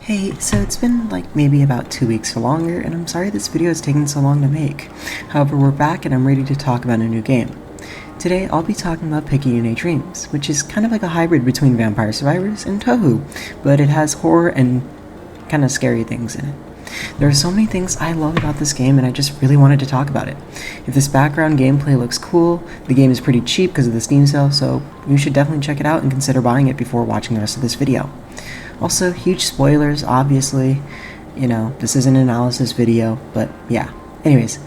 Hey, so it's been like maybe about 2 weeks or longer, and I'm sorry this video is taking so long to make. However, we're back and I'm ready to talk about a new game. Today, I'll be talking about Picayune Dreams, which is kind of like a hybrid between Vampire Survivors and Touhou, but it has horror and kind of scary things in it. There are so many things I love about this game, and I just really wanted to talk about it. If this background gameplay looks cool, the game is pretty cheap because of the Steam sale, so you should definitely check it out and consider buying it before watching the rest of this video. Also, huge spoilers, obviously. This is an analysis video, but yeah. Anyways,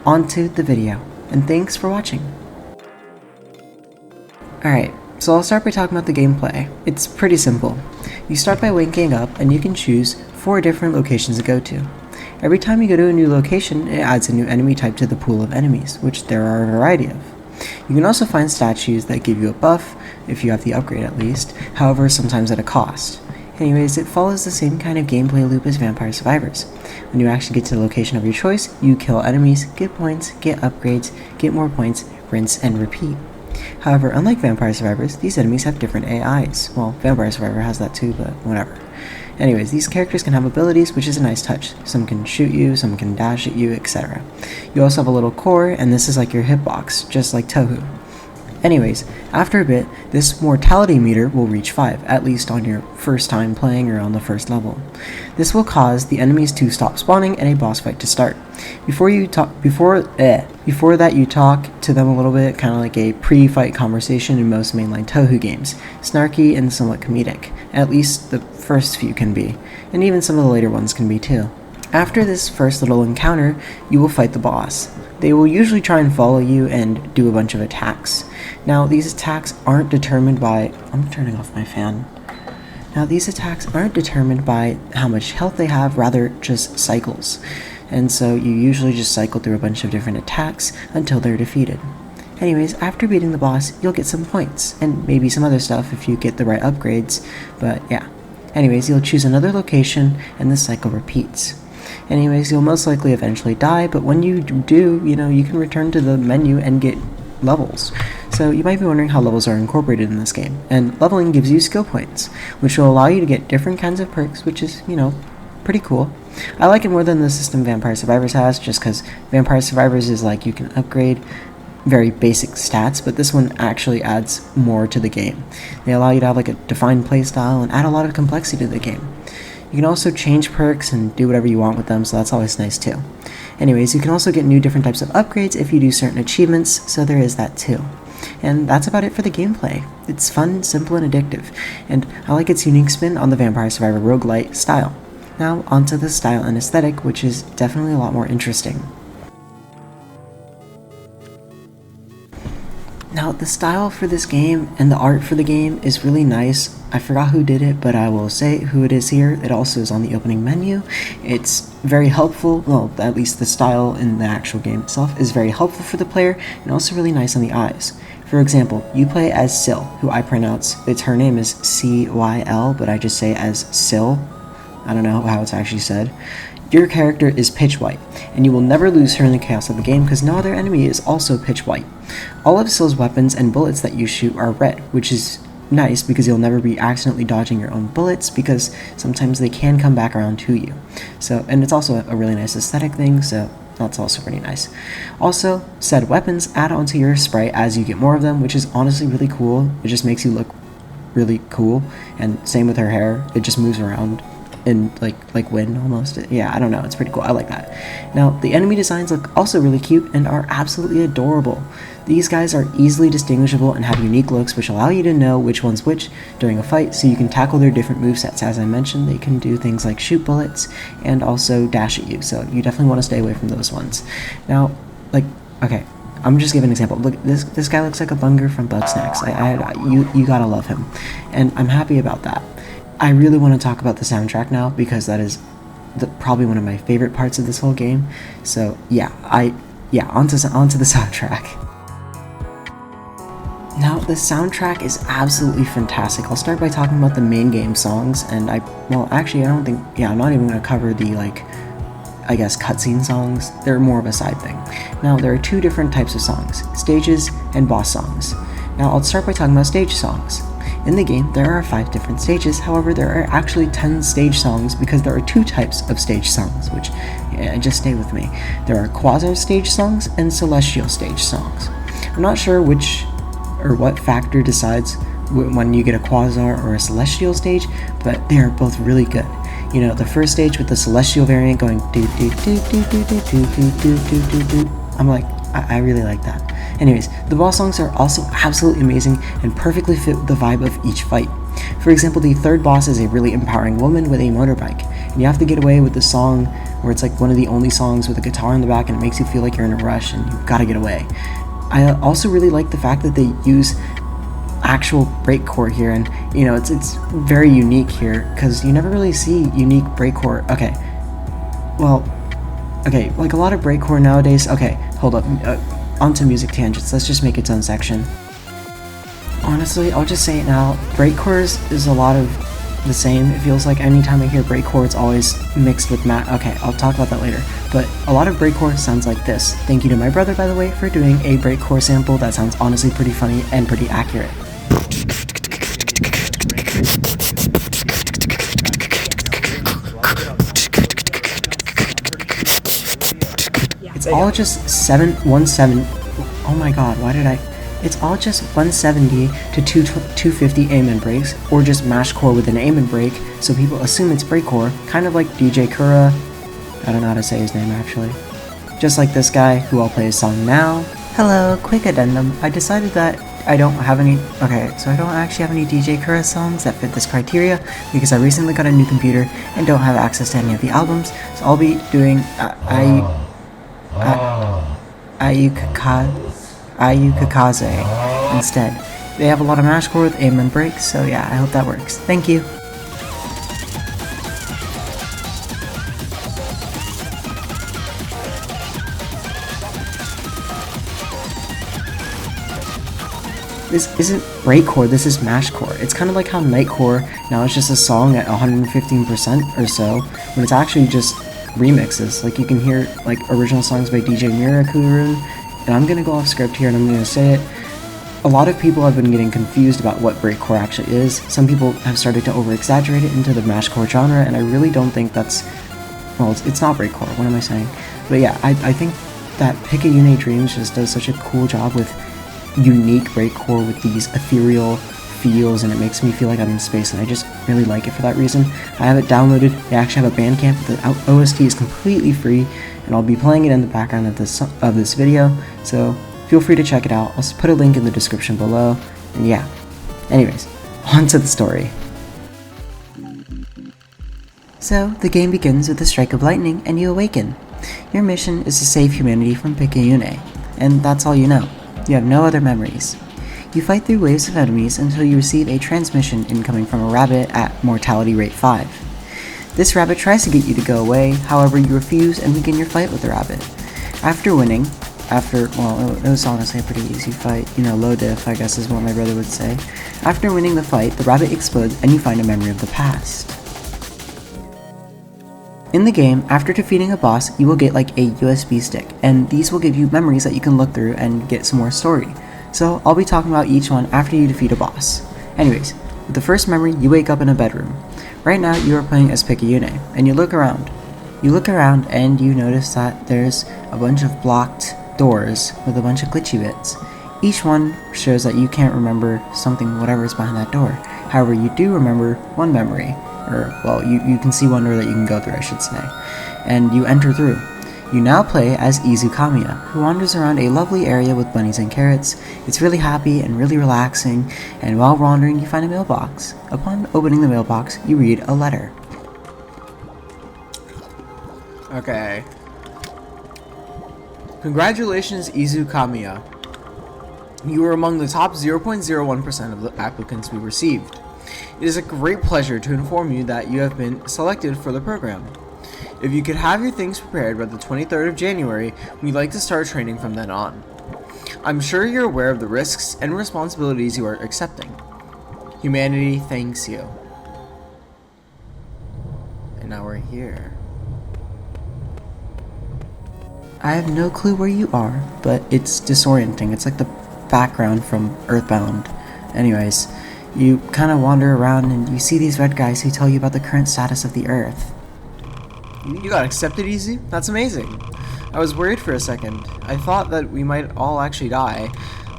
on to the video, and thanks for watching. Alright, so I'll start by talking about the gameplay. It's pretty simple. You start by waking up, and you can choose 4 different locations to go to. Every time you go to a new location, it adds a new enemy type to the pool of enemies, which there are a variety of. You can also find statues that give you a buff, if you have the upgrade at least, however sometimes at a cost. Anyways, it follows the same kind of gameplay loop as Vampire Survivors. When you actually get to the location of your choice, you kill enemies, get points, get upgrades, get more points, rinse and repeat. However, unlike Vampire Survivors, these enemies have different AIs. Well, Vampire Survivor has that too, but whatever. Anyways, these characters can have abilities, which is a nice touch. Some can shoot you, some can dash at you, etc. You also have a little core, and this is like your hitbox, just like Touhou. Anyways, after a bit, this mortality meter will reach 5, at least on your first time playing or on the first level. This will cause the enemies to stop spawning and a boss fight to start. Before that you talk to them a little bit, kind of like a pre-fight conversation in most mainline Touhou games. Snarky and somewhat comedic, at least the first few can be, and even some of the later ones can be too. After this first little encounter, you will fight the boss. They will usually try and follow you and do a bunch of attacks. Now, these attacks aren't determined by... I'm turning off my fan. Now, these attacks aren't determined by how much health they have, rather just cycles. And so you usually just cycle through a bunch of different attacks until they're defeated. Anyways, after beating the boss, you'll get some points, and maybe some other stuff if you get the right upgrades, but yeah. Anyways, you'll choose another location, and the cycle repeats. Anyways, you'll most likely eventually die, but when you do, you can return to the menu and get levels. So you might be wondering how levels are incorporated in this game, and leveling gives you skill points, which will allow you to get different kinds of perks, which is, pretty cool. I like it more than the system Vampire Survivors has, just because Vampire Survivors is like you can upgrade very basic stats, but this one actually adds more to the game. They allow you to have like a defined playstyle and add a lot of complexity to the game. You can also change perks and do whatever you want with them, so that's always nice too. Anyways, you can also get new different types of upgrades if you do certain achievements, so there is that too. And that's about it for the gameplay. It's fun, simple, and addictive, and I like its unique spin on the Vampire Survivor roguelite style. Now, onto the style and aesthetic, which is definitely a lot more interesting. Now, the style for this game and the art for the game is really nice. I forgot who did it, but I will say who it is here. It also is on the opening menu. It's very helpful, well, at least the style in the actual game itself is very helpful for the player and also really nice on the eyes. For example, you play as Syl, who I pronounce, her name is C-Y-L, but I just say as Syl. I don't know how it's actually said. Your character is pitch white, and you will never lose her in the chaos of the game because no other enemy is also pitch white. All of Syl's weapons and bullets that you shoot are red, which is nice because you'll never be accidentally dodging your own bullets because sometimes they can come back around to you. And it's also a really nice aesthetic thing, so that's also pretty nice. Also, said weapons add onto your sprite as you get more of them, which is honestly really cool. It just makes you look really cool, and same with her hair, it just moves around in like wind almost. Yeah, I don't know, it's pretty cool. I like that. Now, the enemy designs look also really cute and are absolutely adorable. These guys are easily distinguishable and have unique looks which allow you to know which one's which during a fight, so you can tackle their different movesets. As I mentioned, they can do things like shoot bullets and also dash at you, so you definitely want to stay away from those ones. Now, okay, I'm just giving an example. Look, this guy looks like a Bunger from Bugsnax. You gotta love him, and I'm happy about that. I really want to talk about the soundtrack now because that is probably one of my favorite parts of this whole game. So onto the soundtrack. Now, the soundtrack is absolutely fantastic. I'll start by talking about the main game songs, and I'm not even going to cover the cutscene songs. They're more of a side thing. Now, there are 2 different types of songs, stages and boss songs. Now, I'll start by talking about stage songs. In the game, there are 5 different stages, however there are actually 10 stage songs because there are 2 types of stage songs, which, just stay with me. There are quasar stage songs and celestial stage songs. I'm not sure which or what factor decides when you get a quasar or a celestial stage, but they are both really good. You know, the first stage with the celestial variant going do do do do do do do do do do do. I'm like, I really like that. Anyways, the boss songs are also absolutely amazing and perfectly fit the vibe of each fight. For example, the third boss is a really empowering woman with a motorbike, and you have to get away with the song where it's like one of the only songs with a guitar in the back and it makes you feel like you're in a rush and you've got to get away. I also really like the fact that they use actual breakcore here, and you know, it's very unique here because you never really see unique breakcore. Okay, like a lot of breakcore nowadays. Okay, hold up. Onto music tangents, let's just make its own section. Honestly, I'll just say it now, breakcore is a lot of the same. It feels like anytime I hear breakcore, it's always mixed with okay, I'll talk about that later. But a lot of breakcore sounds like this. Thank you to my brother, by the way, for doing a breakcore sample that sounds honestly pretty funny and pretty accurate. It's all just 170. Oh my god, why did I? It's all just 170 to 250 aim breaks, or just mashcore with an aim break, so people assume it's breakcore, kind of like DJ Kura. I don't know how to say his name actually. Just like this guy, who I'll play his song now. Hello, quick addendum. I decided that I don't have any. Okay, so I don't actually have any DJ Kura songs that fit this criteria because I recently got a new computer and don't have access to any of the albums, so I'll be doing Ayukakaze instead. They have a lot of mashcore with aim and breaks, so yeah, I hope that works. Thank you. This isn't breakcore, this is mashcore. It's kind of like how nightcore now is just a song at 115% or so, when it's actually just remixes. Like you can hear like original songs by DJ Mirakurun, and I'm gonna go off script here and I'm gonna say it. A lot of people have been getting confused about what breakcore actually is. Some people have started to over-exaggerate it into the mashcore genre, and I really don't think that's, well, it's not breakcore, what am I saying? But yeah, I think that Picayune Dreams just does such a cool job with unique breakcore with these ethereal feels, and it makes me feel like I'm in space, and I just really like it for that reason. I have it downloaded. They actually have a Bandcamp. The OST is completely free, and I'll be playing it in the background of this video, so feel free to check it out. I'll put a link in the description below, and yeah. Anyways, on to the story. So, the game begins with a strike of lightning, and you awaken. Your mission is to save humanity from Picayune, and that's all you know. You have no other memories. You fight through waves of enemies until you receive a transmission incoming from a rabbit at mortality rate 5. This rabbit tries to get you to go away, however you refuse and begin your fight with the rabbit. After winning, it was honestly a pretty easy fight, you know, low diff I guess is what my brother would say. After winning the fight, the rabbit explodes and you find a memory of the past. In the game, after defeating a boss, you will get like a USB stick, and these will give you memories that you can look through and get some more story. So I'll be talking about each one after you defeat a boss. Anyways, with the first memory, you wake up in a bedroom. Right now you are playing as Picayune, and you look around. You look around and you notice that there's a bunch of blocked doors with a bunch of glitchy bits. Each one shows that you can't remember something, whatever is behind that door. However, you do remember one memory. Or, well, you can see one door that you can go through, I should say. And you enter through. You now play as Izu Kamiya, who wanders around a lovely area with bunnies and carrots. It's really happy and really relaxing, and while wandering you find a mailbox. Upon opening the mailbox, you read a letter. Okay. Congratulations, Izu Kamiya. You were among the top 0.01% of the applicants we received. It is a great pleasure to inform you that you have been selected for the program. If you could have your things prepared by the 23rd of January, we'd like to start training from then on. I'm sure you're aware of the risks and responsibilities you are accepting. Humanity thanks you. And now we're here. I have no clue where you are, but it's disorienting. It's like the background from Earthbound. Anyways, You kind of wander around and you see these red guys who tell you about the current status of the Earth. You got accepted easy? That's amazing. I was worried for a second. I thought that we might all actually die.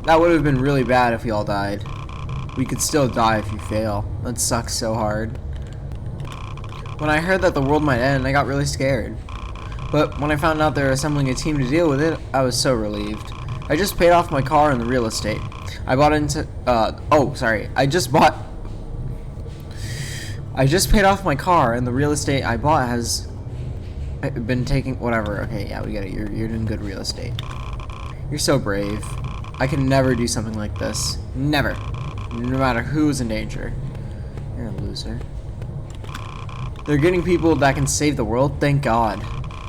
That would have been really bad if we all died. We could still die if you fail. That sucks so hard. When I heard that the world might end, I got really scared. But when I found out they were assembling a team to deal with it, I was so relieved. I just paid off my car and the real estate. I just paid off my car, and the real estate I bought has been taking whatever. Okay, yeah, we get it. You're doing good real estate. You're so brave. I can never do something like this. Never. No matter who's in danger. You're a loser. They're getting people that can save the world. Thank God.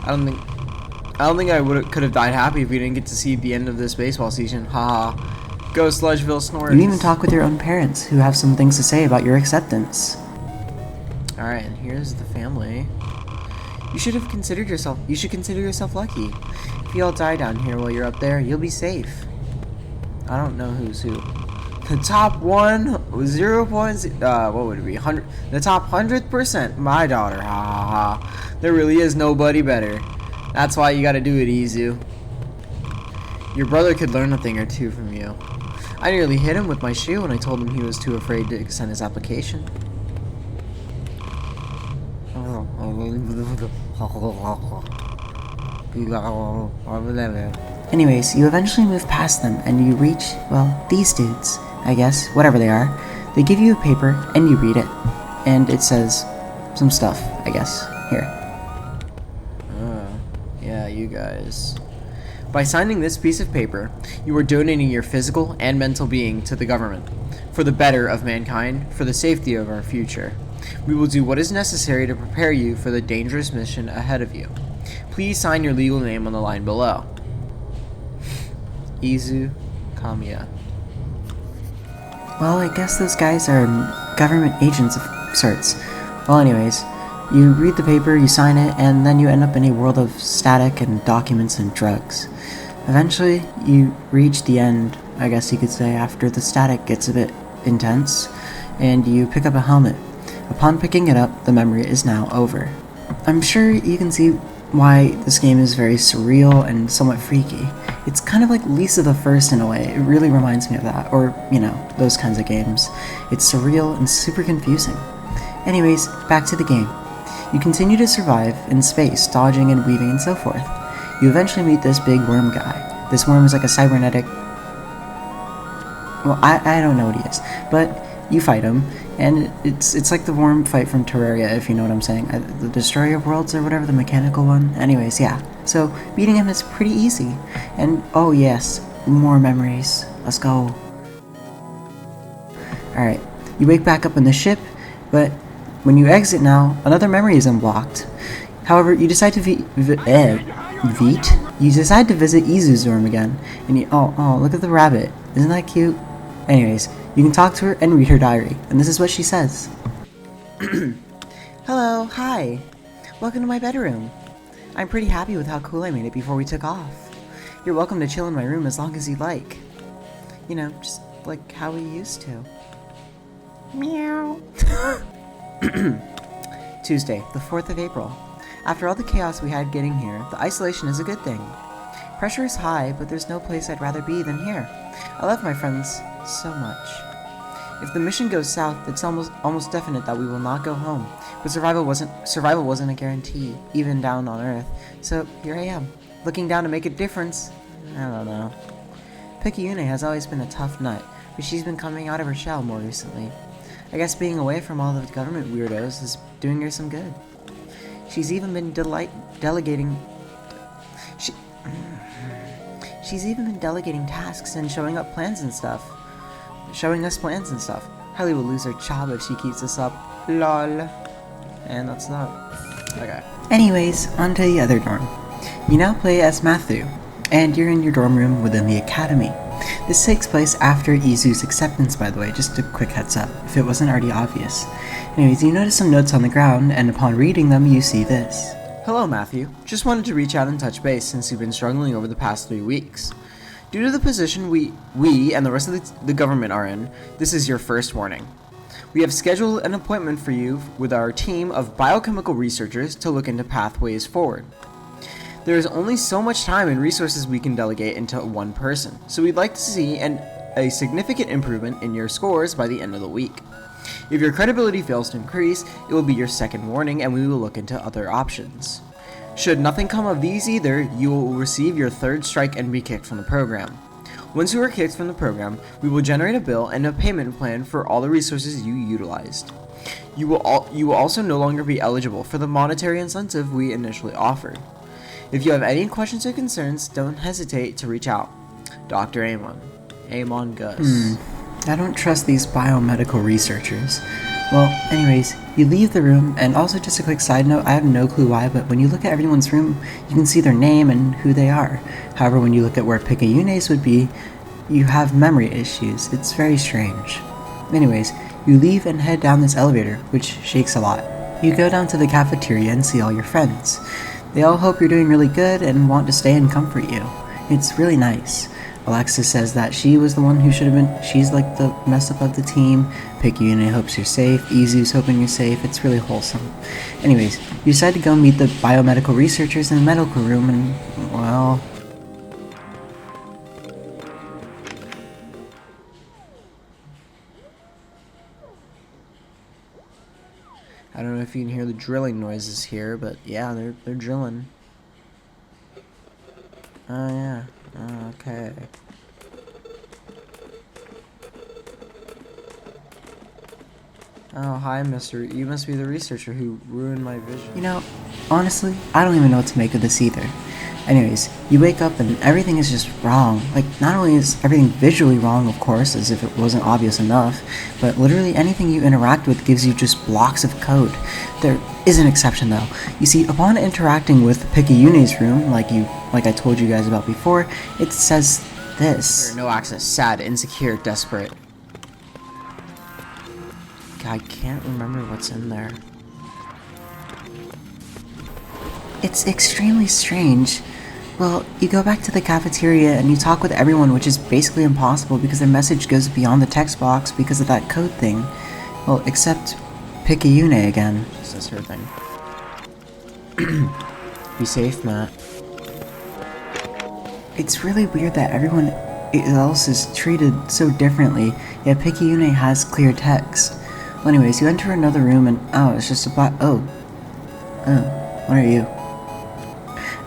I don't think I could have died happy if we didn't get to see the end of this baseball season. Haha. Go Sludgeville Snorts. You even talk with your own parents, who have some things to say about your acceptance. Alright, and here's the family. You should consider yourself lucky. If you all die down here while you're up there, you'll be safe. I don't know who's who. The top 1, 0 points, what would it be, 100, the top 100%, my daughter, ha ha ha. There really is nobody better. That's why you gotta do it, Izu. Your brother could learn a thing or two from you. I nearly hit him with my shoe when I told him he was too afraid to send his application. Anyways, you eventually move past them and you reach, well, these dudes, I guess, whatever they are. They give you a paper and you read it. And it says some stuff, I guess. Here. Yeah, you guys. By signing this piece of paper, you are donating your physical and mental being to the government, for the better of mankind, for the safety of our future. We will do what is necessary to prepare you for the dangerous mission ahead of you. Please sign your legal name on the line below. Izu Kamiya. Well, I guess those guys are government agents of sorts. Well, anyways, you read the paper, you sign it, and then you end up in a world of static and documents and drugs. Eventually, you reach the end, I guess you could say, after the static gets a bit intense, and you pick up a helmet. Upon picking it up, the memory is now over. I'm sure you can see why this game is very surreal and somewhat freaky. It's kind of like Lisa the First in a way. It really reminds me of that, or, you know, those kinds of games. It's surreal and super confusing. Anyways, back to the game. You continue to survive in space, dodging and weaving and so forth. You eventually meet this big worm guy. This worm is like a cybernetic... Well, I don't know what he is, but you fight him, and it's like the worm fight from Terraria, if you know what I'm saying. The Destroyer of Worlds or whatever, the mechanical one. Anyways, yeah. So, beating him is pretty easy. And, oh yes, more memories. Let's go. Alright, you wake back up in the ship, but when you exit now, another memory is unblocked. However, you decide to You decide to visit Izu's room again, and you, oh, look at the rabbit. Isn't that cute? Anyways, you can talk to her and read her diary, and this is what she says. Hello, hi. Welcome to my bedroom. I'm pretty happy with how cool I made it before we took off. You're welcome to chill in my room as long as you'd like. You know, just like how we used to. Meow. Tuesday, the 4th of April. After all the chaos we had getting here, the isolation is a good thing. Pressure is high, but there's no place I'd rather be than here. I love my friends so much. If the mission goes south, it's almost definite that we will not go home. But survival wasn't a guarantee, even down on Earth. So here I am, looking down to make a difference. I don't know. Picayune has always been a tough nut, but she's been coming out of her shell more recently. I guess being away from all the government weirdos is doing her some good. She's even been delegating tasks and showing us plans and stuff. Harley will lose her job if she keeps this up. Lol. And that's that. Okay. Anyways, on to the other dorm. You now play as Matthew, and you're in your dorm room within the academy. This takes place after Izu's acceptance, by the way, just a quick heads up, if it wasn't already obvious. Anyways, you notice some notes on the ground, and upon reading them, you see this. Hello, Matthew. Just wanted to reach out and touch base since you've been struggling over the past 3 weeks. Due to the position we and the rest of the government are in, this is your first warning. We have scheduled an appointment for you with our team of biochemical researchers to look into pathways forward. There is only so much time and resources we can delegate into one person, so we'd like to see a significant improvement in your scores by the end of the week. If your credibility fails to increase, it will be your second warning and we will look into other options. Should nothing come of these either, you will receive your third strike and be kicked from the program. Once you are kicked from the program, we will generate a bill and a payment plan for all the resources you utilized. You will also no longer be eligible for the monetary incentive we initially offered. If you have any questions or concerns, don't hesitate to reach out. Dr. Amon. Amon Gus. I don't trust these biomedical researchers. Well, anyways, you leave the room, and also just a quick side note, I have no clue why, but when you look at everyone's room, you can see their name and who they are. However, when you look at where Picayune's would be, you have memory issues. It's very strange. Anyways, you leave and head down this elevator, which shakes a lot. You go down to the cafeteria and see all your friends. They all hope you're doing really good and want to stay and comfort you. It's really nice. Alexis says that she was the one who should have been. She's like the mess up of the team. Picayune hopes you're safe. Izu's hoping you're safe. It's really wholesome. Anyways, you decide to go meet the biomedical researchers in the medical room and, well... I don't know if you can hear the drilling noises here, but yeah, they're drilling. Oh yeah. Okay. Oh, hi, mister. You must be the researcher who ruined my vision. You know, honestly, I don't even know what to make of this either. Anyways, you wake up and everything is just wrong. Like, not only is everything visually wrong, of course, as if it wasn't obvious enough, but literally anything you interact with gives you just blocks of code. There is an exception, though. You see, upon interacting with Picayune's room, like I told you guys about before, it says this. No access. Sad, insecure, desperate. I can't remember what's in there. It's extremely strange. Well, you go back to the cafeteria and you talk with everyone, which is basically impossible because their message goes beyond the text box because of that code thing. Well, except Picayune again. This is her thing. Be safe, Matt. It's really weird that everyone else is treated so differently, yet Picayune has clear text. Well, anyways, you enter another room and, it's just a black... Oh, what are you?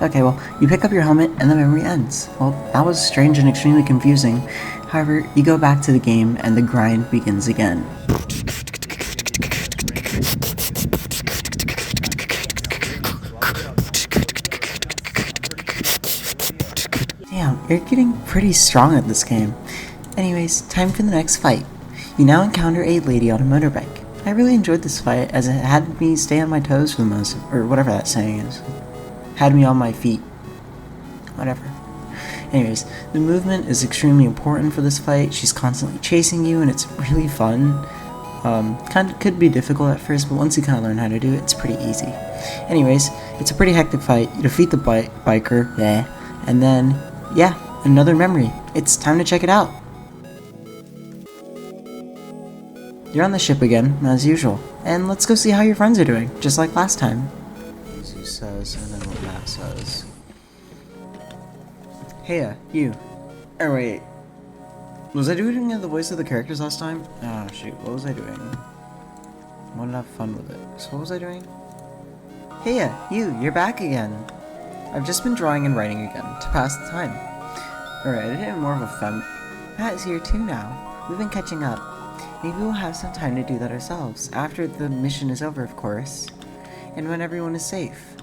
Okay, well, you pick up your helmet and the memory ends. Well, that was strange and extremely confusing. However, you go back to the game and the grind begins again. Damn, you're getting pretty strong at this game. Anyways, time for the next fight. You now encounter a lady on a motorbike. I really enjoyed this fight as it had me stay on my toes for the most, or whatever that saying is. Had me on my feet. Whatever. Anyways, the movement is extremely important for this fight. She's constantly chasing you and it's really fun. Could be difficult at first, but once you kind of learn how to do it, it's pretty easy. Anyways, it's a pretty hectic fight. You defeat the biker, and then, another memory. It's time to check it out. You're on the ship again, as usual, and let's go see how your friends are doing, just like last time. Izu says, and then what Matt says. Hey, you. Oh, wait. Was I doing the voice of the characters last time? Oh, shoot. What was I doing? I wanted to have fun with it. So what was I doing? Hey, you're back again. I've just been drawing and writing again, to pass the time. Alright, I did it more of a fem... Matt is here too now. We've been catching up. Maybe we'll have some time to do that ourselves, after the mission is over, of course. And when everyone is safe.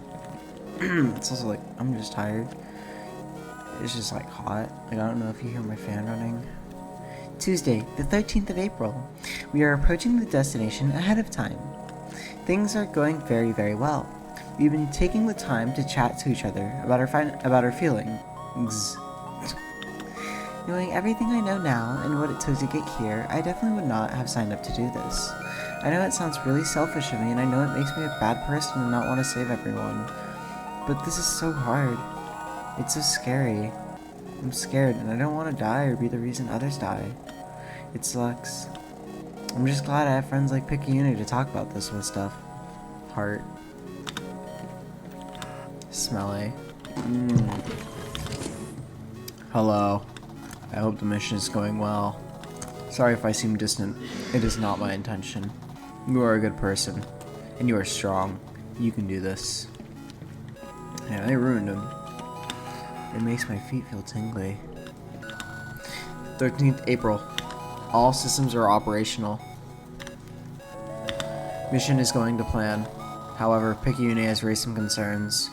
It's also like, I'm just tired. It's just like hot. Like, I don't know if you hear my fan running. Tuesday, the 13th of April. We are approaching the destination ahead of time. Things are going very, very well. We've been taking the time to chat to each other about our feelings. Knowing everything I know now and what it took to get here, I definitely would not have signed up to do this. I know it sounds really selfish of me, and I know it makes me a bad person to not want to save everyone. But this is so hard. It's so scary. I'm scared, and I don't want to die or be the reason others die. It sucks. I'm just glad I have friends like Picayune to talk about this with stuff. Heart. Smelly. Hello. I hope the mission is going well. Sorry if I seem distant. It is not my intention. You are a good person, and you are strong. You can do this. Yeah, they ruined him. It makes my feet feel tingly. 13th April. All systems are operational. Mission is going to plan. However, Picayune has raised some concerns.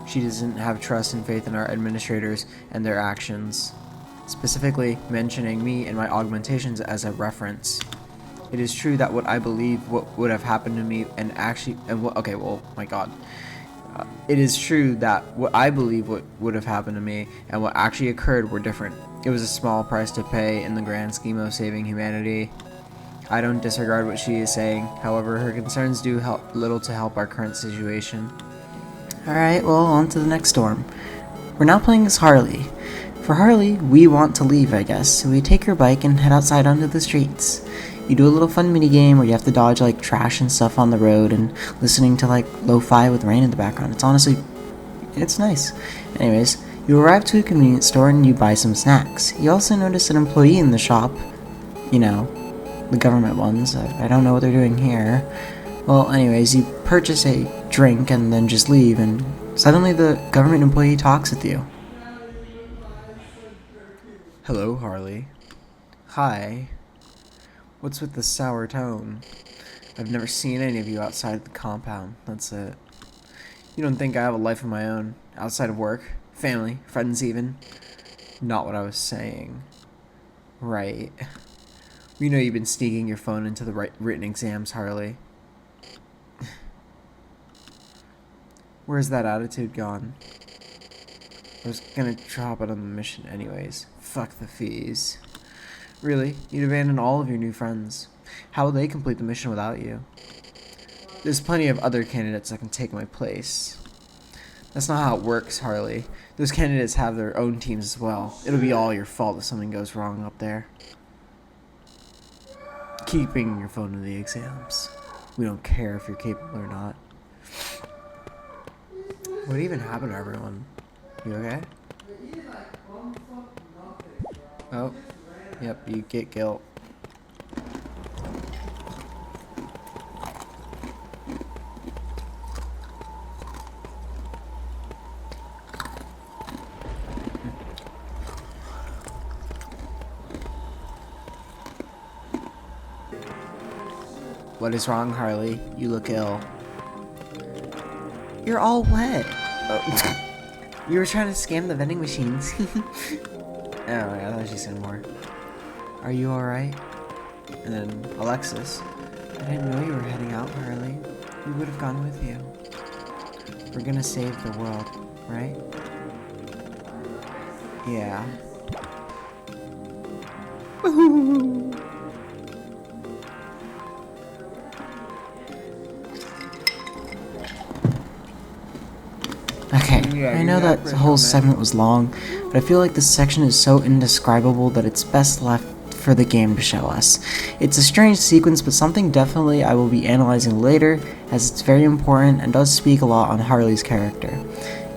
She doesn't have trust and faith in our administrators and their actions, specifically mentioning me and my augmentations as a reference. It is true that what I believe what would have happened to me and actually my god. It is true that what I believe what would have happened to me and what actually occurred were different. It was a small price to pay in the grand scheme of saving humanity. I don't disregard what she is saying. However, her concerns do help little to help our current situation. Alright, well, on to the next storm. We're now playing as Harley. For Harley, we want to leave, I guess, so we take her bike and head outside onto the streets. You do a little fun mini game where you have to dodge like trash and stuff on the road and listening to like lo-fi with rain in the background. It's nice. Anyways, you arrive to a convenience store and you buy some snacks. You also notice an employee in the shop. You know, the government ones. I don't know what they're doing here. Well, anyways, you purchase a drink and then just leave, and suddenly the government employee talks with you. Hello, Harley. Hi. What's with the sour tone? I've never seen any of you outside the compound, that's it. You don't think I have a life of my own, outside of work, family, friends even? Not what I was saying. Right. We know you've been sneaking your phone into the written exams, Harley. Where's that attitude gone? I was gonna drop it on the mission anyways. Fuck the fees. Really? You'd abandon all of your new friends. How will they complete the mission without you? There's plenty of other candidates that can take my place. That's not how it works, Harley. Those candidates have their own teams as well. It'll be all your fault if something goes wrong up there. Keep bringing your phone to the exams. We don't care if you're capable or not. What even happened to everyone? You okay? Oh, yep, you get guilt. What is wrong, Harley? You look ill. You're all wet. Oh. You were trying to scam the vending machines. Oh, I thought she said more. Are you alright? And then Alexis. I didn't know you were heading out, Harley. We would have gone with you. We're gonna save the world, right? Yeah. Okay, I know that whole segment was long, but I feel like this section is so indescribable that it's best left for the game to show us. It's a strange sequence, but something definitely I will be analyzing later, as it's very important and does speak a lot on Harley's character.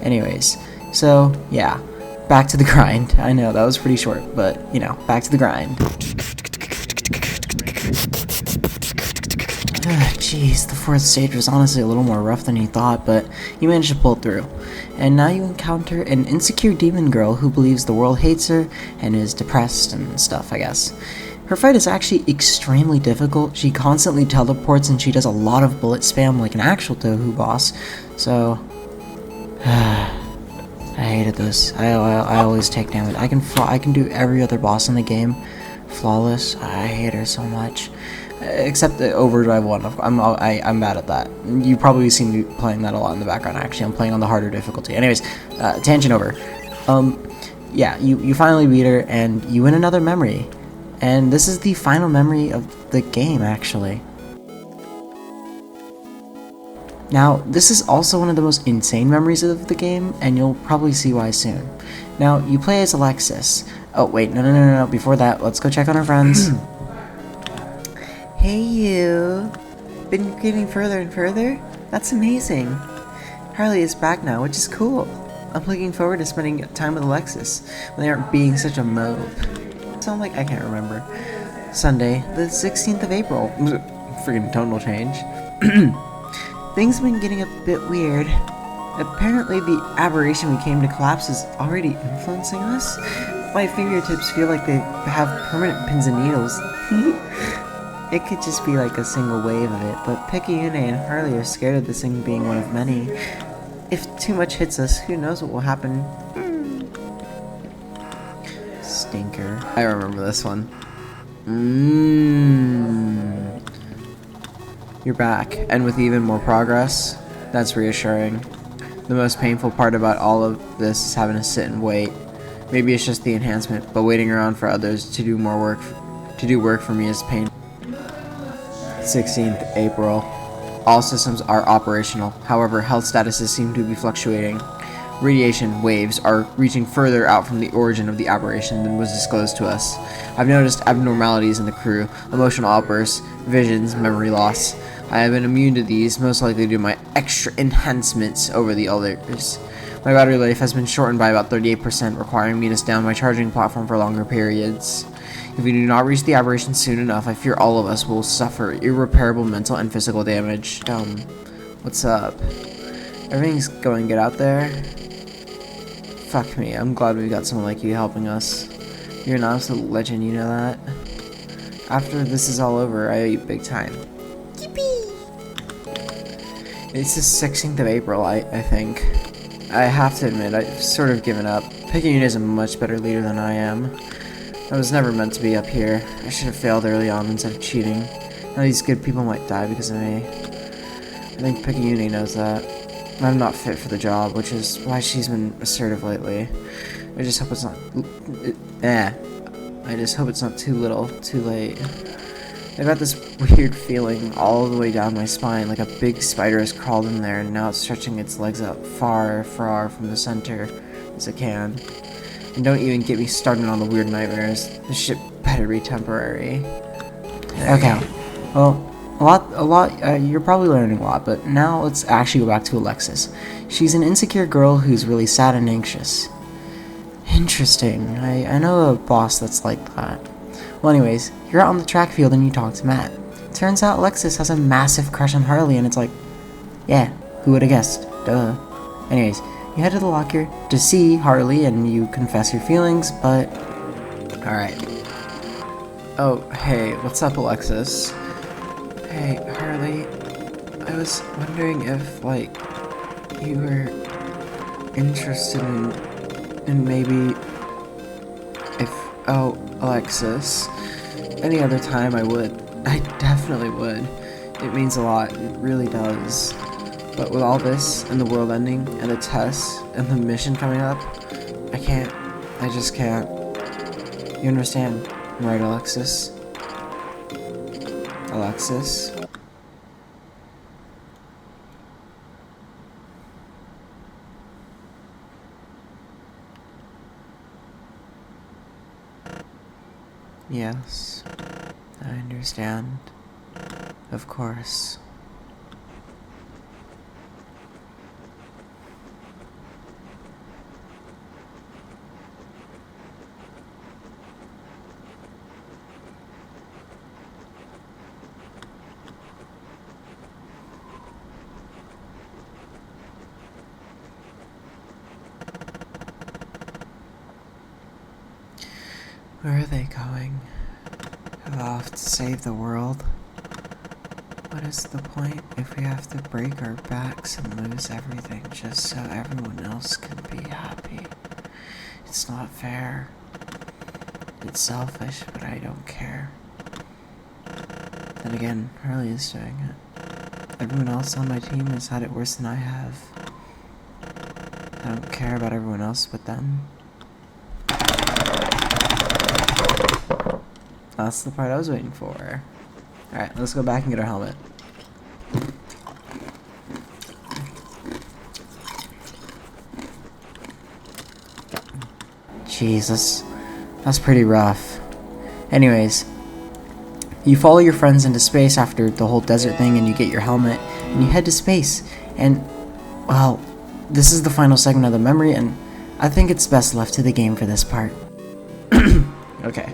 Anyways, so yeah, back to the grind. I know, that was pretty short, but you know, back to the grind. Jeez, the fourth stage was honestly a little more rough than you thought, but you managed to pull through. And now you encounter an insecure demon girl who believes the world hates her and is depressed and stuff, I guess. Her fight is actually extremely difficult. She constantly teleports and she does a lot of bullet spam like an actual Tohu boss. So, I hated this. I always take damage. I can do every other boss in the game flawless. I hate her so much. Except the Overdrive one, I'm bad at that. You probably see me playing that a lot in the background. Actually, I'm playing on the harder difficulty. Anyways, tangent over. Yeah, you finally beat her, and you win another memory. And this is the final memory of the game, actually. Now, this is also one of the most insane memories of the game, and you'll probably see why soon. Now, you play as Alexis. Oh, wait, no. Before that, let's go check on our friends. Hey, you. Been getting further and further? That's amazing. Harley is back now, which is cool. I'm looking forward to spending time with Alexis when they aren't being such a mope. Sound like I can't remember. Sunday, the 16th of April. Freaking tonal change. Things have been getting a bit weird. Apparently the aberration we came to collapse is already influencing us. My fingertips feel like they have permanent pins and needles. It could just be like a single wave of it, but Picayune and Harley are scared of this thing being one of many. If too much hits us, who knows what will happen. Stinker. I remember this one. You're back, and with even more progress. That's reassuring. The most painful part about all of this is having to sit and wait. Maybe it's just the enhancement, but waiting around for others to do more work, for me is painful. 16th April. All systems are operational. However, health statuses seem to be fluctuating. Radiation waves are reaching further out from the origin of the aberration than was disclosed to us. I've noticed abnormalities in the crew, emotional outbursts, visions, memory loss. I have been immune to these, most likely due to my extra enhancements over the others. My battery life has been shortened by about 38%, requiring me to stay on my charging platform for longer periods. If we do not reach the aberration soon enough, I fear all of us will suffer irreparable mental and physical damage. What's up? Everything's going good out there? Fuck me, I'm glad we've got someone like you helping us. You're an absolute legend, you know that? After this is all over, I owe you big time. Yippee! It's the 16th of April, I think. I have to admit, I've sort of given up. Picayune is a much better leader than I am. I was never meant to be up here. I should have failed early on instead of cheating. Now these good people might die because of me. I think Picayune knows that. I'm not fit for the job, which is why she's been assertive lately. I just hope it's not... I just hope it's not too little, too late. I've got this weird feeling all the way down my spine, like a big spider has crawled in there and now it's stretching its legs out far from the center as it can. And don't even get me started on the weird nightmares. This shit better be temporary. Okay. Well, you're probably learning a lot, but now let's actually go back to Alexis. She's an insecure girl who's really sad and anxious. Interesting. I know a boss that's like that. Well, anyways, you're out on the track field and you talk to Matt. Turns out Alexis has a massive crush on Harley, and it's like, yeah, who would have guessed? Duh. Anyways, you head to the locker to see Harley and you confess your feelings, but... Alright. Oh, hey, what's up, Alexis? Hey, Harley, I was wondering if, like, you were interested in maybe... Oh, Alexis. Any other time I would. I definitely would. It means a lot. It really does. But with all this, and the world ending, and the tests, and the mission coming up, I can't. I just can't. You understand, right, Alexis? Alexis? Yes, I understand. Of course. Where are they going? Off to save the world? What is the point if we have to break our backs and lose everything just so everyone else can be happy? It's not fair. It's selfish, but I don't care. Then again, Harley is doing it. Everyone else on my team has had it worse than I have. I don't care about everyone else but them. That's the part I was waiting for. Alright, let's go back and get our helmet. Jeez, that's pretty rough. Anyways, you follow your friends into space after the whole desert thing, and you get your helmet, and you head to space. And, well, this is the final segment of the memory, and I think it's best left to the game for this part. Okay.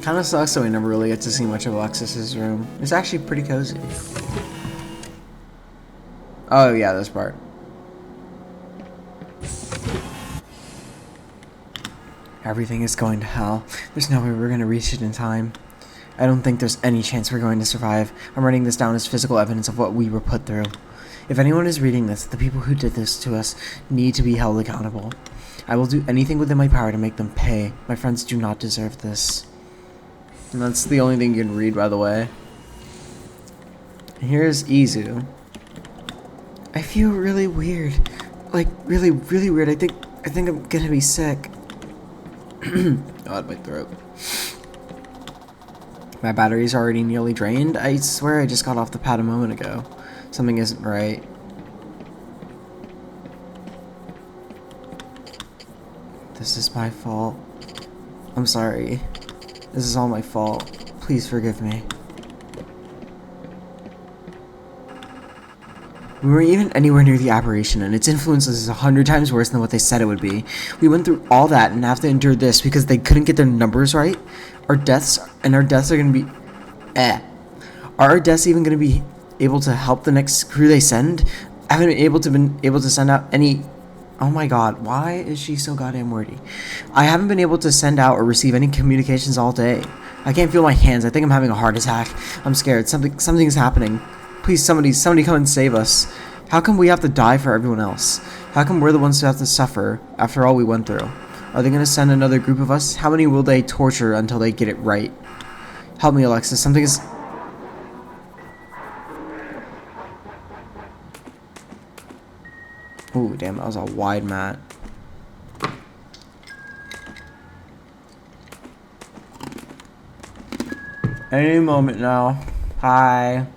Kinda sucks that we never really get to see much of Alexis's room. It's actually pretty cozy. Oh yeah, this part. Everything is going to hell. There's no way we're gonna reach it in time. I don't think there's any chance we're going to survive. I'm writing this down as physical evidence of what we were put through. If anyone is reading this, the people who did this to us need to be held accountable. I will do anything within my power to make them pay. My friends do not deserve this. And that's the only thing you can read, by the way. Here's Izu. I feel really weird. Like, really, really weird. I think I'm gonna be sick. God, my throat. My battery's already nearly drained. I swear I just got off the pad a moment ago. Something isn't right. This is my fault. I'm sorry. This is all my fault. Please forgive me. We weren't even anywhere near the aberration, and its influence is 100 times worse than what they said it would be. We went through all that and have to endure this because they couldn't get their numbers right. Our deaths are gonna be... Are our deaths even gonna be able to help the next crew they send? I haven't been able to send out any... Oh my god, why is she so goddamn wordy? I haven't been able to send out or receive any communications all day. I can't feel my hands. I think I'm having a heart attack. I'm scared. Something's happening. Please, somebody come and save us. How come we have to die for everyone else? How come we're the ones who have to suffer after all we went through? Are they going to send another group of us? How many will they torture until they get it right? Help me, Alexis. Something is... Ooh, damn, that was a wide mat. Any moment now. Hi.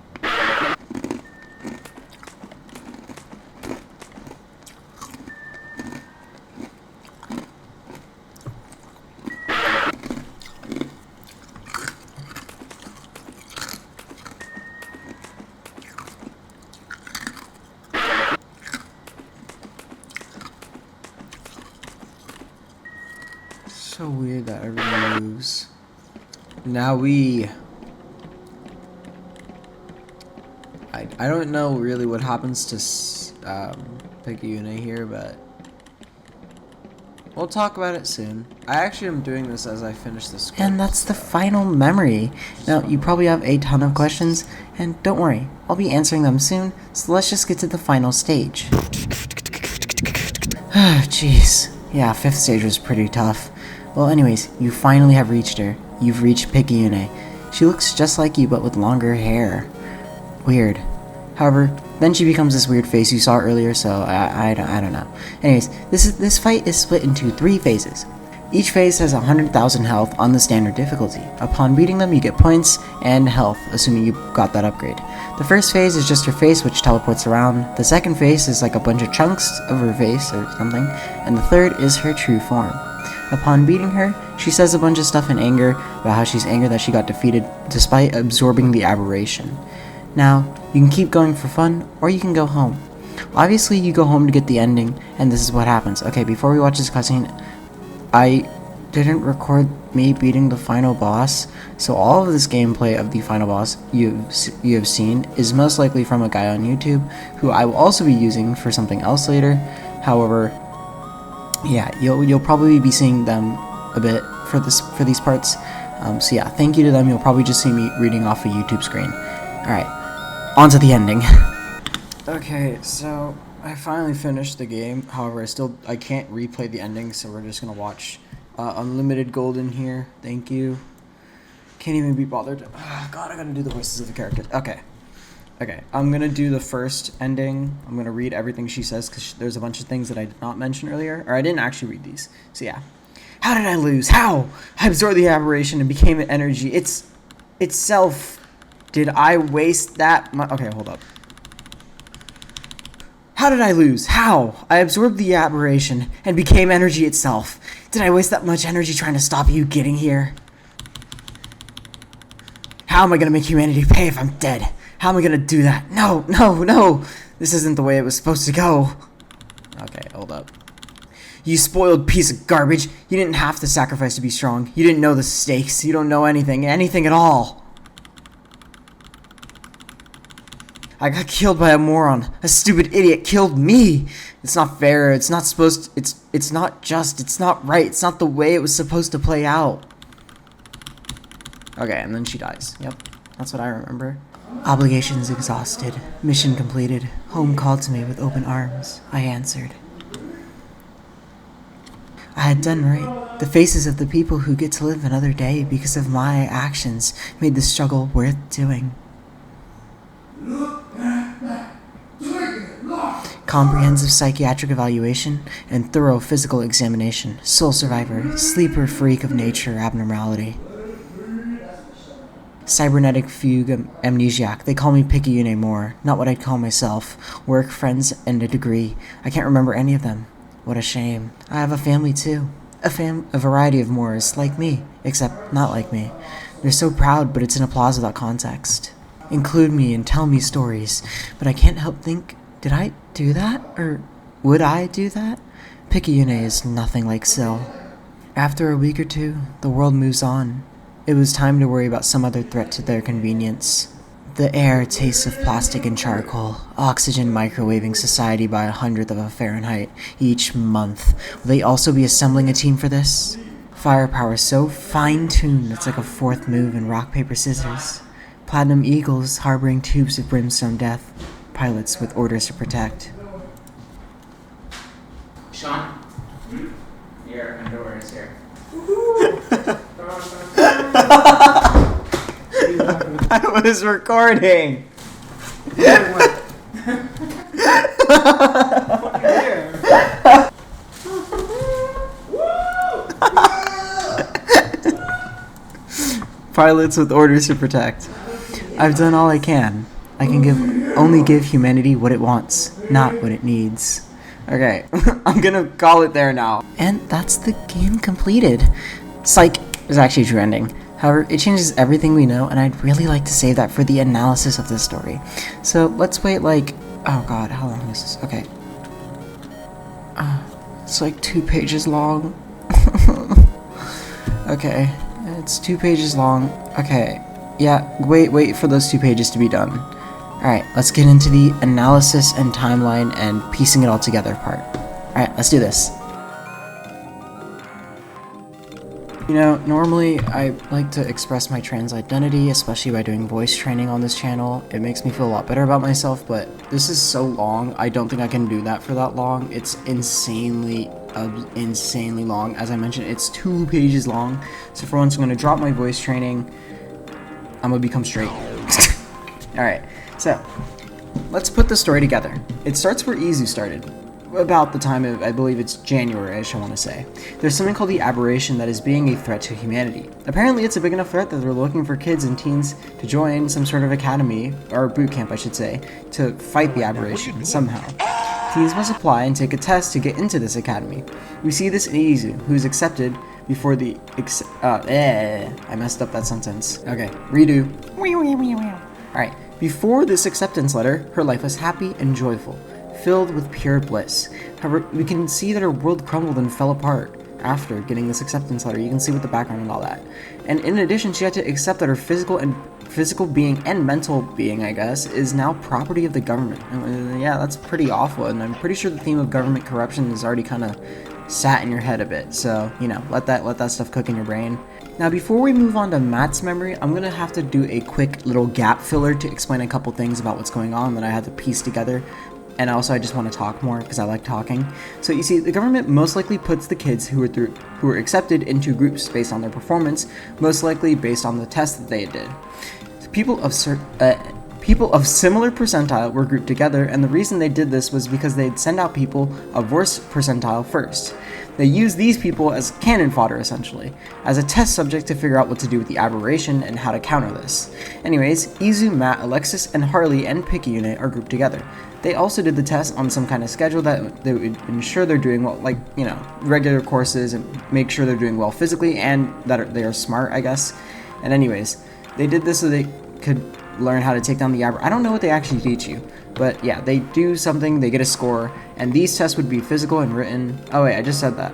So weird that everything moves. Now I don't know really what happens to Picayune here, but we'll talk about it soon. I actually am doing this as I finish the script. And that's the final memory. Now, you probably have a ton of questions, and don't worry, I'll be answering them soon, so let's just get to the final stage. Jeez. Yeah, 5th stage was pretty tough. Well, anyways, you finally have reached her. You've reached Picayune. She looks just like you, but with longer hair. Weird. However, then she becomes this weird face you saw earlier, so I don't know. Anyways, this fight is split into 3 phases. Each phase has 100,000 health on the standard difficulty. Upon beating them, you get points and health, assuming you got that upgrade. The first phase is just her face, which teleports around. The second phase is like a bunch of chunks of her face or something. And the third is her true form. Upon beating her, she says a bunch of stuff in anger about how she's angry that she got defeated despite absorbing the aberration. Now, you can keep going for fun, or you can go home. Obviously, you go home to get the ending, and this is what happens. Okay, before we watch this cutscene, I didn't record me beating the final boss, so all of this gameplay of the final boss you have seen is most likely from a guy on YouTube, who I will also be using for something else later. However, yeah, you'll probably be seeing them a bit for these parts. So yeah, thank you to them. You'll probably just see me reading off a YouTube screen. Alright, on to the ending. Okay, so I finally finished the game. However, I can't replay the ending, so we're just gonna watch Unlimited Golden here. Thank you. Can't even be bothered. Oh, God, I gotta do the voices of the characters. Okay, I'm gonna do the first ending. I'm gonna read everything she says because there's a bunch of things that I did not mention earlier, or I didn't actually read these. So yeah. How did I lose? How? I absorbed the aberration and became an energy. Itself. Did I waste that much? Okay, hold up. How did I lose? How? I absorbed the aberration and became energy itself. Did I waste that much energy trying to stop you getting here? How am I gonna make humanity pay if I'm dead? How am I gonna do that? No, no, no! This isn't the way it was supposed to go. Okay, hold up. You spoiled piece of garbage. You didn't have to sacrifice to be strong. You didn't know the stakes. You don't know anything at all. I got killed by a moron. A stupid idiot killed me. It's not fair. It's not supposed to, it's not just. It's not right. It's not the way it was supposed to play out. Okay, and then she dies. Yep. That's what I remember. Obligations exhausted. Mission completed. Home called to me with open arms. I answered. I had done right. The faces of the people who get to live another day because of my actions made the struggle worth doing. Comprehensive psychiatric evaluation and thorough physical examination. Sole survivor. Sleeper freak of nature abnormality. Cybernetic fugue amnesiac. They call me Picayune more. Not what I'd call myself. Work, friends, and a degree. I can't remember any of them. What a shame. I have a family too. A variety of Moors, like me, except not like me. They're so proud, but it's an applause without context. Include me and tell me stories, but I can't help think, did I do that? Or would I do that? Picayune is nothing like Syl. After a week or two, the world moves on. It was time to worry about some other threat to their convenience. The air tastes of plastic and charcoal, oxygen microwaving society by 100th of a Fahrenheit each month. Will they also be assembling a team for this? Firepower so fine-tuned it's like a fourth move in rock, paper, scissors. Platinum eagles harboring tubes of brimstone death. Pilots with orders to protect. Sean? Your underwear is here. I was recording. Pilots with orders to protect. I've done all I can. I can only give humanity what it wants, not what it needs. Okay, I'm gonna call it there now. And that's the game completed. Psych is actually a true ending. However, it changes everything we know, and I'd really like to save that for the analysis of this story. So let's wait like, oh god, how long is this? Okay. It's like 2 pages long. Okay, it's 2 pages long. Okay, yeah, wait for those 2 pages to be done. Alright, let's get into the analysis and timeline and piecing it all together part. Alright, let's do this. You know, normally I like to express my trans identity, especially by doing voice training on this channel. It makes me feel a lot better about myself, but this is so long, I don't think I can do that for that long. It's insanely long. As I mentioned, it's 2 pages long. So for once, I'm going to drop my voice training. I'm going to become straight. Alright, so let's put the story together. It starts where Izu started. About the time of, I believe it's January-ish, I want to say. There's something called the aberration that is being a threat to humanity. Apparently it's a big enough threat that they're looking for kids and teens to join some sort of academy, or boot camp I should say, to fight the aberration somehow. Teens must apply and take a test to get into this academy. We see this in Izu, who's accepted before the I messed up that sentence. Okay, redo. Alright, before this acceptance letter, her life was happy and joyful, filled with pure bliss. However, we can see that her world crumbled and fell apart after getting this acceptance letter. You can see with the background and all that. And in addition, she had to accept that her physical being and mental being, I guess, is now property of the government. And, yeah, that's pretty awful, and I'm pretty sure the theme of government corruption is already kind of sat in your head a bit. So, you know, let that stuff cook in your brain. Now, before we move on to Matt's memory, I'm gonna have to do a quick little gap filler to explain a couple things about what's going on that I had to piece together. And also, I just want to talk more because I like talking. So you see, the government most likely puts the kids who were accepted into groups based on their performance, most likely based on the test that they did. People of similar percentile were grouped together, and the reason they did this was because they'd send out people of worse percentile first. They use these people as cannon fodder, essentially, as a test subject to figure out what to do with the aberration and how to counter this. Anyways, Izu, Matt, Alexis, and Harley and Picayune are grouped together. They also did the test on some kind of schedule that they would ensure they're doing well, like, regular courses, and make sure they're doing well physically and that they are smart, I guess. And anyways, they did this so they could learn how to take down the I don't know what they actually teach you, but yeah, they do something, they get a score, and these tests would be physical and written. Oh wait, I just said that.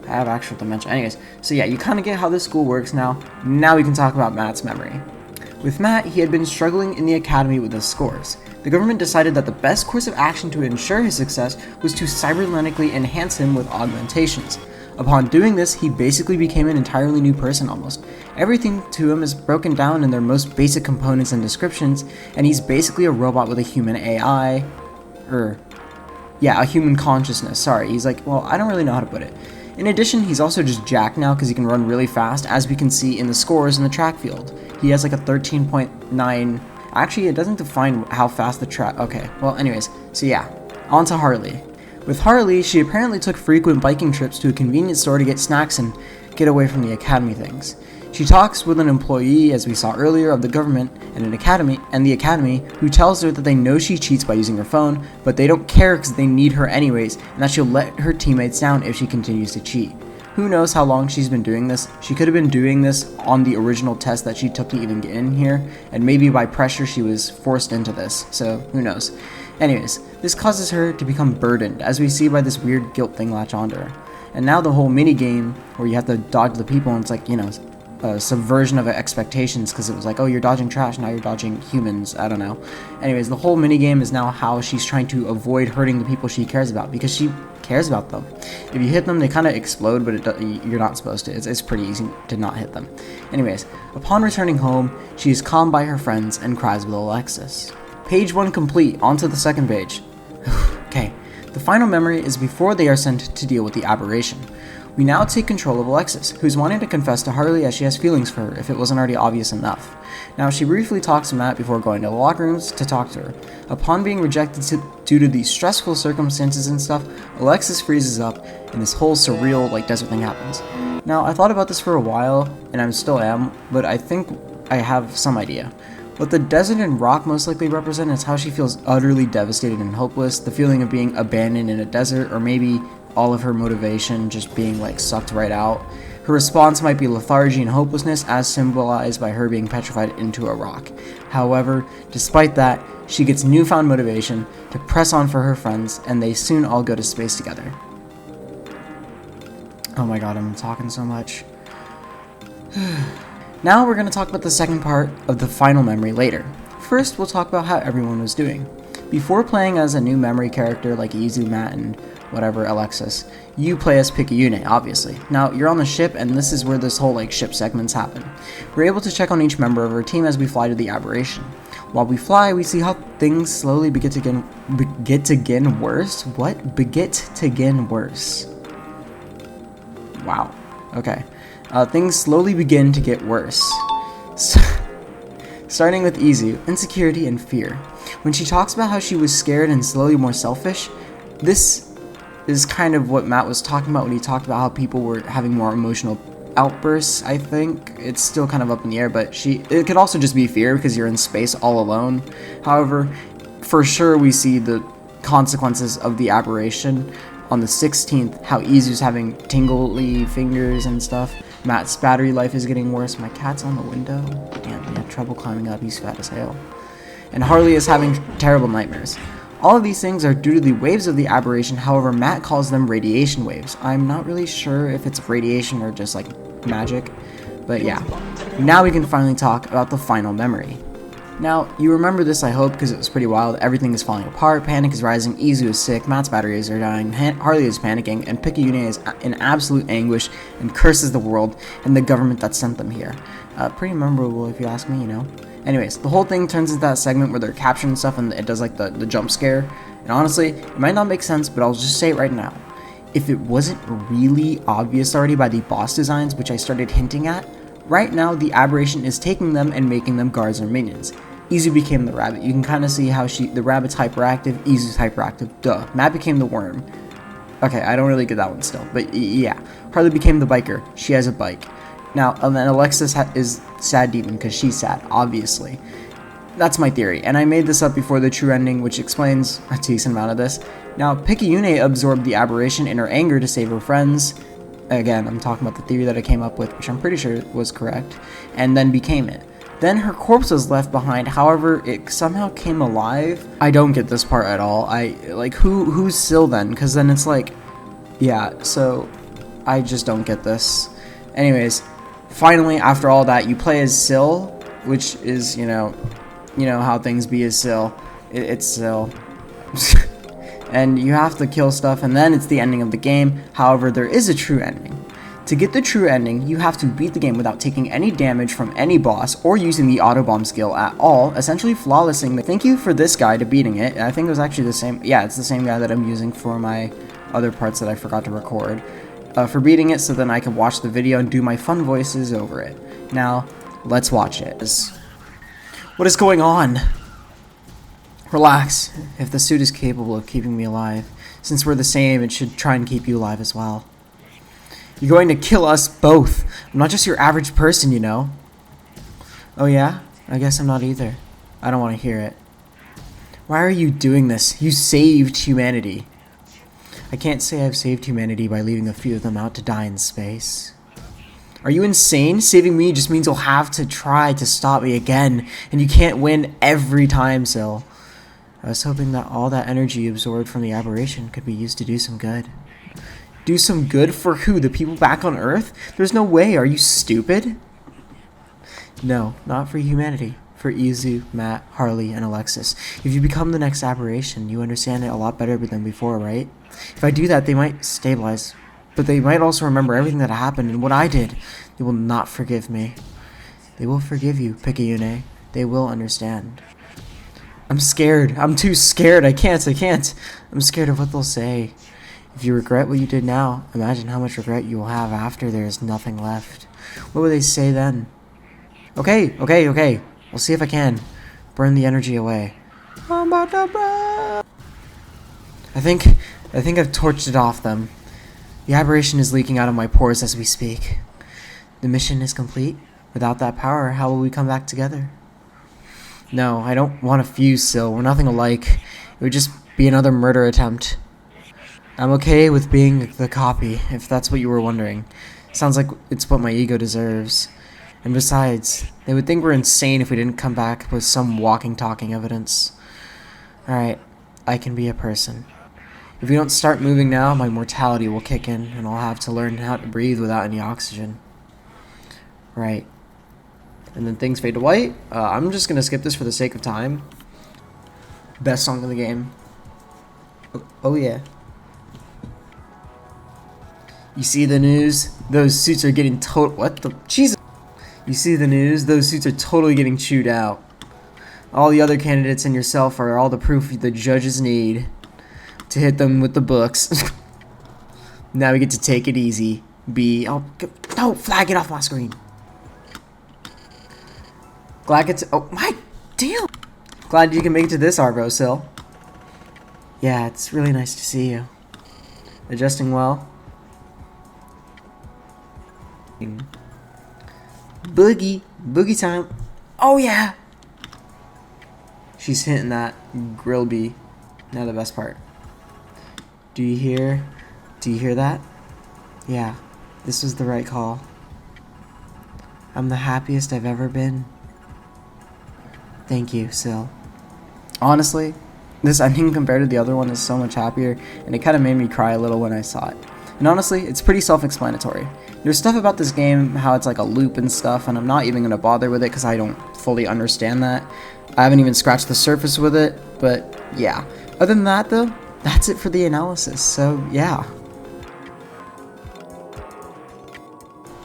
I have actual dimension. Anyways, so yeah, you kind of get how this school works now. Now we can talk about Matt's memory. With Matt, he had been struggling in the academy with his scores. The government decided that the best course of action to ensure his success was to cybernetically enhance him with augmentations. Upon doing this, he basically became an entirely new person almost. Everything to him is broken down in their most basic components and descriptions, and he's basically a robot with a human AI, a human consciousness, sorry. He's like, well, I don't really know how to put it. In addition, he's also just jacked now because he can run really fast, as we can see in the scores in the track field. He has like a 13.9, actually it doesn't define how fast the track, okay, well anyways, so yeah, on to Harley. With Harley, she apparently took frequent biking trips to a convenience store to get snacks and get away from the academy things. She talks with an employee, as we saw earlier, of the government and the academy, who tells her that they know she cheats by using her phone, but they don't care because they need her anyways, and that she'll let her teammates down if she continues to cheat. Who knows how long she's been doing this? She could have been doing this on the original test that she took to even get in here, and maybe by pressure she was forced into this, so who knows. Anyways, this causes her to become burdened, as we see by this weird guilt thing latch onto her. And now the whole mini game, where you have to dodge the people, and it's like, a subversion of expectations, because it was like, oh, you're dodging trash, now you're dodging humans, I don't know. Anyways, the whole minigame is now how she's trying to avoid hurting the people she cares about, because she cares about them. If you hit them, they kind of explode, but you're not supposed to. It's pretty easy to not hit them. Anyways, upon returning home, she is calmed by her friends and cries with Alexis. Page 1 complete, on to the second page. Okay, the final memory is before they are sent to deal with the aberration. We now take control of Alexis, who's wanting to confess to Harley as she has feelings for her, if it wasn't already obvious enough. Now, she briefly talks to Matt before going to the locker rooms to talk to her. Upon being rejected due to these stressful circumstances and stuff, Alexis freezes up, and this whole surreal, desert thing happens. Now, I thought about this for a while, and I still am, but I think I have some idea. What the desert and rock most likely represent is how she feels utterly devastated and hopeless, the feeling of being abandoned in a desert, or maybe all of her motivation just being sucked right out. Her response might be lethargy and hopelessness, as symbolized by her being petrified into a rock. However, despite that, she gets newfound motivation to press on for her friends, and they soon all go to space together. Oh my god, I'm talking so much. Now we're going to talk about the second part of the final memory later. First, we'll talk about how everyone was doing. Before playing as a new memory character like Izu, Matt, and whatever, Alexis, you play as Picayune, obviously. Now, you're on the ship, and this is where this whole ship segments happen. We're able to check on each member of our team as we fly to the aberration. While we fly, we see how things slowly begin to get worse. What? Begin to get worse. Wow. Okay. Things slowly begin to get worse. Starting with Izu, insecurity and fear. When she talks about how she was scared and slowly more selfish, this is kind of what Matt was talking about when he talked about how people were having more emotional outbursts, I think. It's still kind of up in the air, but it could also just be fear because you're in space all alone. However, for sure we see the consequences of the aberration on the 16th, how Izu's having tingly fingers and stuff. Matt's battery life is getting worse. My cat's on the window. Damn, he had trouble climbing up. He's fat as hell. And Harley is having terrible nightmares. All of these things are due to the waves of the aberration, however Matt calls them radiation waves. I'm not really sure if it's radiation or just magic, but yeah. Now we can finally talk about the final memory. Now, you remember this I hope because it was pretty wild. Everything is falling apart, panic is rising, Izu is sick, Matt's batteries are dying, Harley is panicking, and Picayune is in absolute anguish and curses the world and the government that sent them here. Pretty memorable if you ask me, Anyways, the whole thing turns into that segment where they're capturing stuff and it does the jump scare. And honestly, it might not make sense, but I'll just say it right now. If it wasn't really obvious already by the boss designs, which I started hinting at, right now the aberration is taking them and making them guards or minions. Izu became the rabbit. You can kind of see how the rabbit's hyperactive, Izu's hyperactive, duh. Matt became the worm. Okay, I don't really get that one still, but yeah. Harley became the biker. She has a bike. Now, and then Alexis is sad demon because she's sad, obviously. That's my theory, and I made this up before the true ending, which explains a decent amount of this. Now, Picayune absorbed the aberration in her anger to save her friends. Again, I'm talking about the theory that I came up with, which I'm pretty sure was correct, and then became it. Then her corpse was left behind, however, it somehow came alive. I don't get this part at all. Who's Sil then? Because then it's like, yeah, so I just don't get this. Anyways, finally, after all that, you play as Sil, which is, you know how things be as Sil. It's Sil. And you have to kill stuff, and then it's the ending of the game. However, there is a true ending. To get the true ending, you have to beat the game without taking any damage from any boss or using the auto bomb skill at all, essentially flawlessing. Thank you for this guy to beating it. I think it was actually the same. Yeah, it's the same guy that I'm using for my other parts that I forgot to record. For beating it so then I can watch the video and do my fun voices over it. Now, let's watch it. What is going on? Relax. If the suit is capable of keeping me alive, since we're the same, it should try and keep you alive as well. You're going to kill us both. I'm not just your average person, you know. Oh yeah? I guess I'm not either. I don't want to hear it. Why are you doing this? You saved humanity. I can't say I've saved humanity by leaving a few of them out to die in space. Are you insane? Saving me just means you'll have to try to stop me again, and you can't win every time, Sil. I was hoping that all that energy absorbed from the aberration could be used to do some good. Do some good for who? The people back on Earth? There's no way. Are you stupid? No, not for humanity. For Izu, Matt, Harley, and Alexis. If you become the next aberration, you understand it a lot better than before, right? If I do that, they might stabilize. But they might also remember everything that happened and what I did. They will not forgive me. They will forgive you, Picayune. They will understand. I'm scared. I'm too scared. I can't. I'm scared of what they'll say. If you regret what you did now, imagine how much regret you will have after there is nothing left. What will they say then? Okay. We'll see if I can. Burn the energy away. I'm about to burn. I think I've torched it off them. The aberration is leaking out of my pores as we speak. The mission is complete. Without that power, how will we come back together? No, I don't want to fuse, Sil. We're nothing alike. It would just be another murder attempt. I'm okay with being the copy, if that's what you were wondering. Sounds like it's what my ego deserves. And besides, they would think we're insane if we didn't come back with some walking, talking evidence. Alright, I can be a person. If we don't start moving now, my mortality will kick in, and I'll have to learn how to breathe without any oxygen. Right. And then things fade to white. I'm just gonna skip this for the sake of time. Best song in the game. Oh yeah. You see the news? Those suits are getting what the Jesus. You see the news? Those suits are totally getting chewed out. All the other candidates and yourself are all the proof the judges need to hit them with the books. Now we get to take it easy. No, flag it off my screen. Oh my damn. Glad you can make it to this Arvo, Sil. Yeah, it's really nice to see you. Adjusting well. Boogie time. Oh yeah. She's hitting that grill bee. Now the best part. Do you hear that? Yeah, this was the right call. I'm the happiest I've ever been. Thank you, Sil. Honestly, this ending compared to the other one is so much happier, and it kind of made me cry a little when I saw it. And honestly, it's pretty self-explanatory. There's stuff about this game, how it's like a loop and stuff, and I'm not even going to bother with it because I don't fully understand that. I haven't even scratched the surface with it, but yeah. Other than that though, that's it for the analysis, so yeah.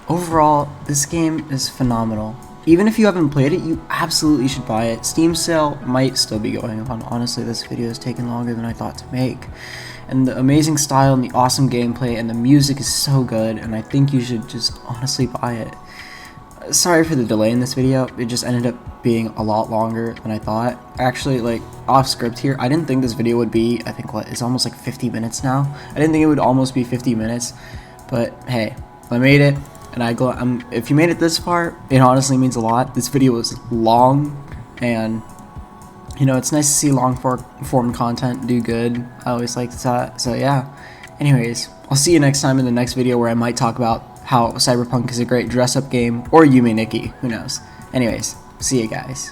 Overall, this game is phenomenal. Even if you haven't played it, you absolutely should buy it. Steam sale might still be going on. Honestly, this video has taken longer than I thought to make. And the amazing style and the awesome gameplay and the music is so good, and I think you should just honestly buy it. sorry for the delay in this video. It just ended up being a lot longer than I thought. Actually, like, off script here, I didn't think this video would be, I think, what, it's almost like 50 minutes now. I didn't think it would almost be 50 minutes, but hey, I made it, and if you made it this far, it honestly means a lot. This video was long, and you know, it's nice to see long form content do good. I always like that. So yeah. Anyways, I'll see you next time in the next video where I might talk about how Cyberpunk is a great dress-up game, or Yume Nikki, who knows. Anyways, see you guys.